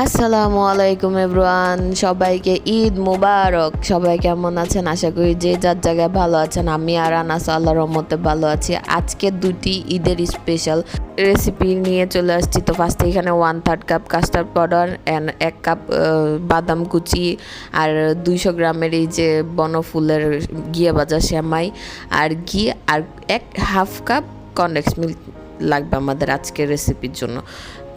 আসসালামু আলাইকুম এভরিওয়ান, সবাইকে ঈদ মুবারক। সবাই কেমন আছেন? আশা করি যে যার জায়গায় ভালো আছেন। আমি আর আনাস আল্লাহর রহমতে ভালো আছি। আজকে দুটি ঈদের স্পেশাল রেসিপি নিয়ে চলে আসছি। তো ফার্স্টে এখানে 1/3 cup custard powder and 1 cup বাদাম কুচি আর 200 গ্রামের এই যে বনফুলের ঘিয়ে ভাজা সেমাই আর ঘি আর 1/2 কাপ কনডেন্স মিল্ক লাগবে আমাদের আজকের রেসিপির জন্য।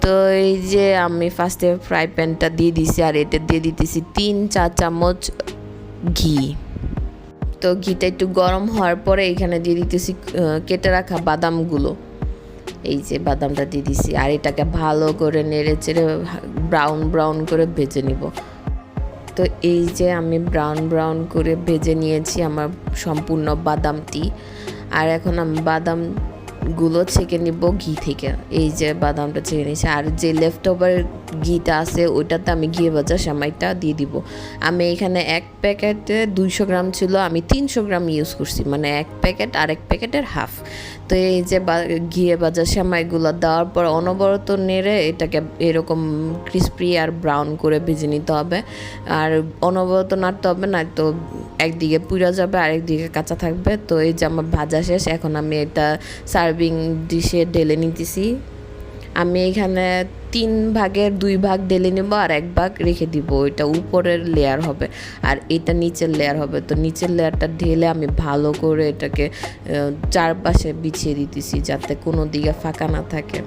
তো এই যে আমি ফার্স্টে ফ্রাই প্যানটা দিয়ে দিছি আর এতে দিয়ে দিতেছি 3-4 চামচ ঘি। তো ঘিটা একটু গরম হওয়ার পরে এখানে দিয়ে দিতেছি কেটে রাখা বাদামগুলো। এই যে বাদামটা দিয়ে দিছি আর এটাকে ভালো করে নেড়ে চেড়ে ব্রাউন করে ভেজে নিব। তো এই যে আমি ব্রাউন করে ভেজে নিয়েছি আমার সম্পূর্ণ বাদামটি। আর এখন আমি বাদামগুলো ছেঁকে নিব ঘি থেকে। এই যে বাদামটা ছেঁকে নিয়েছি আর যে লেফট ওভার ঘিটা আছে ওইটাতে আমি ঘিয়ে ভাজা সেমাইটা দিয়ে দিব। আমি এখানে 1 প্যাকেটে 200 গ্রাম ছিল, আমি 300 গ্রাম ইউজ করছি, মানে 1 প্যাকেট আর 1 প্যাকেটের হাফ। তো এই যে ঘিয়ে ভাজা সেমাইগুলো দেওয়ার পর অনবরত নেড়ে এটাকে এরকম ক্রিস্পি আর ব্রাউন করে ভেজে নিতে হবে। আর অনবরত নাড়তে হবে, না তো একদিকে পুড়ে যাবে আর একদিকে কাঁচা থাকবে। তো এই যে আমার ভাজা শেষ, এখন আমি এটা সার্ভিং ডিশে ঢেলে নিতেছি। আমি এখানে 3 ভাগের 2 ভাগ ঢেলে নেব আর 1 ভাগ রেখে দিব, এটা উপরের লেয়ার হবে আর এটা নিচের লেয়ার হবে। তো নিচের লেয়ারটা ঢেলে আমি ভালো করে এটাকে চারপাশে বিছিয়ে দিতেছি যাতে কোনো দিকে ফাঁকা না থাকে।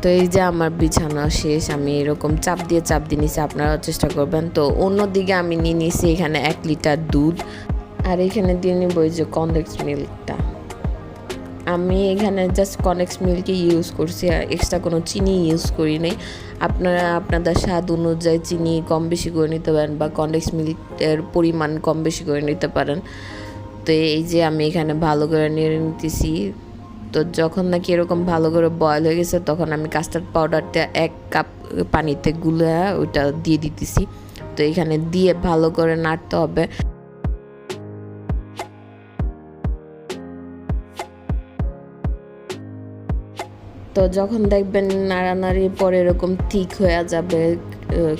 তো এই যে আমার বিছানা শেষ, আমি এরকম চাপ দিয়ে নিছি, আপনারাও চেষ্টা করবেন। তো অন্যদিকে আমি নিয়ে নিয়েছি এখানে 1 লিটার দুধ আর এখানে দিয়ে নিব এই যে কনডেন্স মিল্কটা। আমি এখানে জাস্ট কনডেন্স মিল্কই ইউজ করছি আর এক্সট্রা কোনো চিনি ইউজ করি নাই। আপনারা আপনাদের স্বাদ অনুযায়ী চিনি কম বেশি করে নিতে পারেন বা কনডেন্স মিল্কের পরিমাণ কম বেশি করে নিতে পারেন। তো এই যে আমি এখানে ভালো করে নেড়ে নিতেছি। তো যখন নাকি এরকম ভালো করে বয়েল হয়ে গেছে তখন আমি কাস্টার্ড পাউডারটা 1 কাপ পানিতে গুলে ওইটা দিয়ে দিতেছি। তো এখানে দিয়ে ভালো করে নাড়তে হবে। তো যখন দেখবেন নাড়ানাড়ির পরে এরকম ঠিক হয়ে যাবে,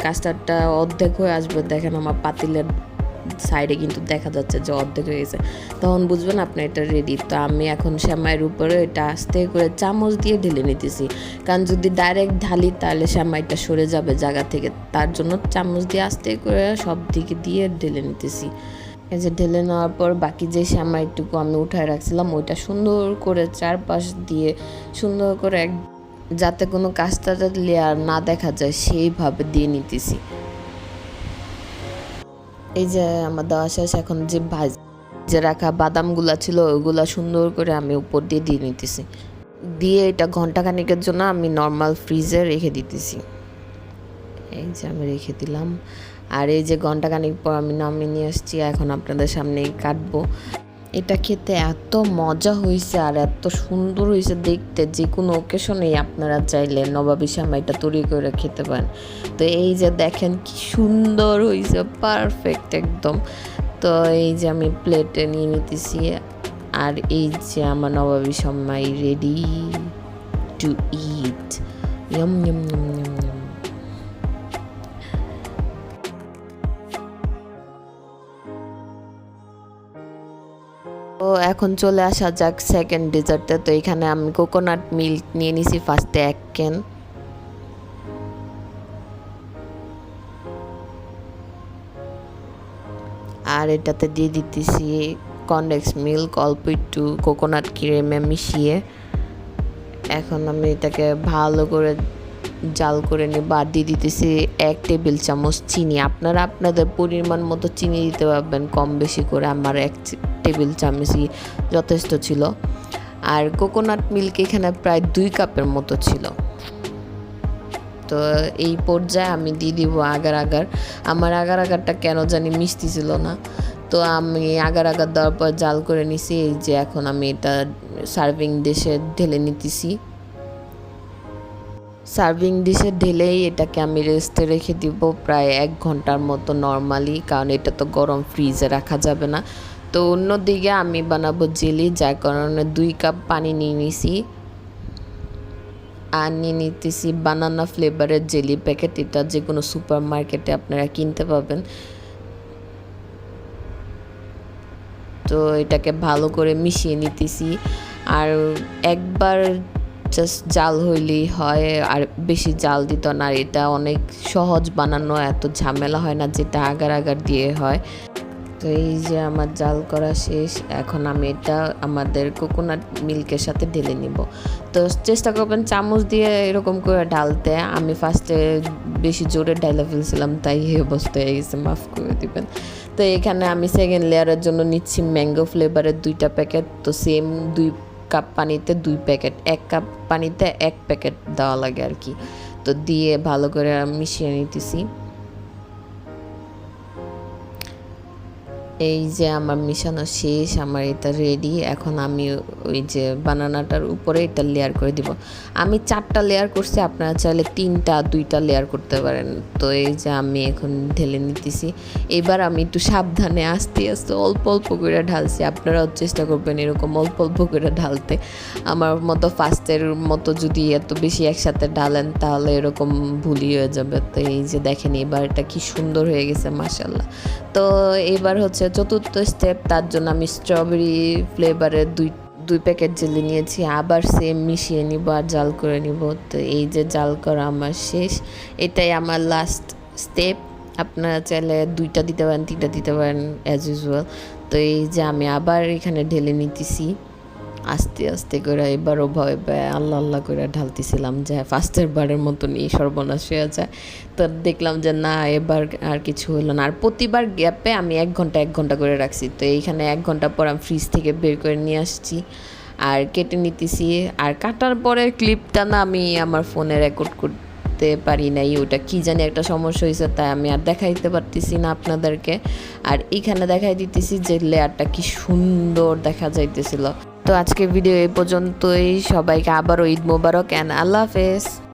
কাস্টার্ডটা অর্ধেক হয়ে আসবে, দেখেন আমার পাতিলের সাইডে কিন্তু দেখা যাচ্ছে যে অর্ধেক হয়ে গেছে, তখন বুঝবেন আপনার এটা রেডি। তো আমি এখন সেমাইয়ের উপরে এটা আস্তে করে চামচ দিয়ে ঢেলে নিতেছি, কারণ যদি ডাইরেক্ট ঢালি তাহলে সেমাইটা সরে যাবে জায়গা থেকে, তার জন্য চামচ দিয়ে আস্তে করে সব দিকে দিয়ে ঢেলে নিতেছি। এই যে ঢেলে নেওয়ার পর বাকি যে সেমাইটুকু আমি উঠায় রাখছিলাম ওইটা সুন্দর করে চারপাশ দিয়ে সুন্দর করে যাতে কোনো কাস্টার্ডের লেয়ার না দেখা যায় সেইভাবে দিয়ে নিতেছি। এই যে আমার দেওয়া শেষ, এখন যে ভাজে রাখা বাদামগুলা ছিল ওইগুলা সুন্দর করে আমি উপর দিয়ে নিতেছি। দিয়ে এটা ঘন্টাখানেকের জন্য আমি নর্মাল ফ্রিজে রেখে দিতেছি। এই যে আমি রেখে দিলাম আর এই যে ঘন্টাখানেক পর আমি নামিয়ে নিয়ে আসছি, এখন আপনাদের সামনেই কাটবো। এটা খেতে এত মজা হয়েছে আর এত সুন্দর হয়েছে দেখতে, যে কোনো ওকেশনেই আপনারা চাইলে নবাবী সেমাইটা তৈরি করে খেতে পারেন। তো এই যে দেখেন কি সুন্দর হয়েছে, পারফেক্ট একদম। তো এই যে আমি প্লেটে নিয়ে নিতেছি আর এই যে আমার নবাবী সেমাই রেডি টু ইট। ইয়ম ইয়ম ইয়ম ইয়ম ইয়ম। তো এখন চলে আসা যাক সেকেন্ড ডেজার্টে। তো এখানে আমি কোকোনাট মিল্ক নিয়ে নিছি ফার্স্টে 1 ক্যান। আর এটাতে দিয়ে দিতেছি কনডেন্স মিল্ক অল্প একটু কোকোনাট ক্রিমে মিশিয়ে। এখন আমি এটাকে ভালো করে জাল করে নিব আর দিয়ে দিতেছি 1 টেবিল চামচ চিনি। আপনারা আপনাদের পরিমাণ মতো চিনি দিতে পারবেন কম বেশি করে, আমার 1 টেবিল চামচই যথেষ্ট ছিল। আর কোকোনাট মিল্ক এখানে প্রায় 2 কাপের মতো ছিল। তো এই পর্যায়ে আমি দিয়ে দিব আগার। আমার আগারটা কেন জানি মিষ্টি ছিল না, তো আমি আগার দেওয়ার পর জাল করে নিছি। এই যে এখন আমি এটা সার্ভিং ডিশে ঢেলে নিতেছি। সার্ভিং ডিশে ঢেলেই এটাকে আমি রেস্টে রেখে দিব প্রায় 1 ঘন্টার মতো নর্মালি, কারণ এটা তো গরম ফ্রিজে রাখা যাবে না। তো অন্যদিকে আমি বানাবো জেলি, যার কারণে 2 কাপ পানি নিয়ে নিছি। আর নিয়ে নিতেছি বানানা ফ্লেভারের জেলি প্যাকেট। এটা যে কোনো সুপার মার্কেটে আপনারা কিনতে পাবেন। তো এটাকে ভালো করে মিশিয়ে নিতেছি। আর একবার জাস্ট জাল হইলেই হয়, আর বেশি জাল দিত না। আর এটা অনেক সহজ বানানো, এত ঝামেলা হয় না যেটা আগার আগার দিয়ে হয়। তো এই যে আমার জাল করা শেষ। এখন আমি এটা আমাদের কোকোনাট মিল্কের সাথে ঢেলে নিব। তো চেষ্টা করবেন চামচ দিয়ে এরকম করে ঢালতে। আমি ফার্স্টে বেশি জোরে ঢাইলা ফেলছিলাম, তাই এই অবস্থা হয়ে গেছে, মাফ করে দিবেন। তো এখানে আমি সেকেন্ড লেয়ারের জন্য নিচ্ছি ম্যাঙ্গো ফ্লেভারের 2টা প্যাকেট। তো সেম 2 কাপ পানিতে 2 প্যাকেট, 1 কাপ পানিতে 1 প্যাকেট দেওয়া লাগে আর কি। তো দিয়ে ভালো করে মিশিয়ে নিতেছি। এই যে আমার মিশানো শেষ, আমার এটা রেডি। এখন আমি ওই যে বানানাটার উপরে এটা লেয়ার করে দিব। আমি 4টা লেয়ার করছি, আপনারা চাইলে 3টা 2টা লেয়ার করতে পারেন। তো এই যে আমি এখন ঢেলে নিতেছি। এবার আমি একটু সাবধানে আস্তে আস্তে অল্প অল্প করে ঢালছি। আপনারাও চেষ্টা করবেন এরকম অল্প অল্প করে ঢালতে। আমার মতো ফার্স্টের মতো যদি এত বেশি একসাথে ঢালেন তাহলে এরকম ভুলই হয়ে যাবে। তো এই যে দেখেন এবার এটা কি সুন্দর হয়ে গেছে, মাশাআল্লাহ। তো এবার হচ্ছে চতুর্থ স্টেপ, তার জন্য আমি স্ট্রবেরি ফ্লেভারের দুই প্যাকেট জেলি নিয়েছি। আবার সেম মিশিয়ে নিব আর জাল করে নিব। তো এই যে জাল করা আমার শেষ, এটাই আমার লাস্ট স্টেপ। আপনারা চাইলে 2টা দিতে পারেন, 3টা দিতে পারেন অ্যাজ ইউজুয়াল। তো এই যে আমি আবার এখানে ঢেলে নিতেছি আস্তে আস্তে করে। এবারও ভয় পায় আল্লাহ আল্লাহ করে ঢালতেছিলাম যে ফার্স্টের বারের মতনই সর্বনাশ হয়ে যায়। তো দেখলাম যে না, এবার আর কিছু হলো না। আর প্রতিবার গ্যাপে আমি 1 ঘন্টা 1 ঘন্টা করে রাখছি। তো এইখানে 1 ঘন্টা পর আমি ফ্রিজ থেকে বের করে নিয়ে আসছি আর কেটে নিতেছি। আর কাটার পরে ক্লিপটা না আমি আমার ফোনে রেকর্ড করতে পারি নাই, ওটা কি জানি একটা সমস্যা হয়েছে, তাই আমি আর দেখাইতে পারতেছি না আপনাদেরকে। আর এইখানে দেখাই দিতেছি যে লেয়ারটা কি সুন্দর দেখা যাইতেছিল। তো আজকের ভিডিও এই পর্যন্তই। সবাইকে আবারও ঈদ মোবারক অ্যান্ড আল্লাহ হাফেজ।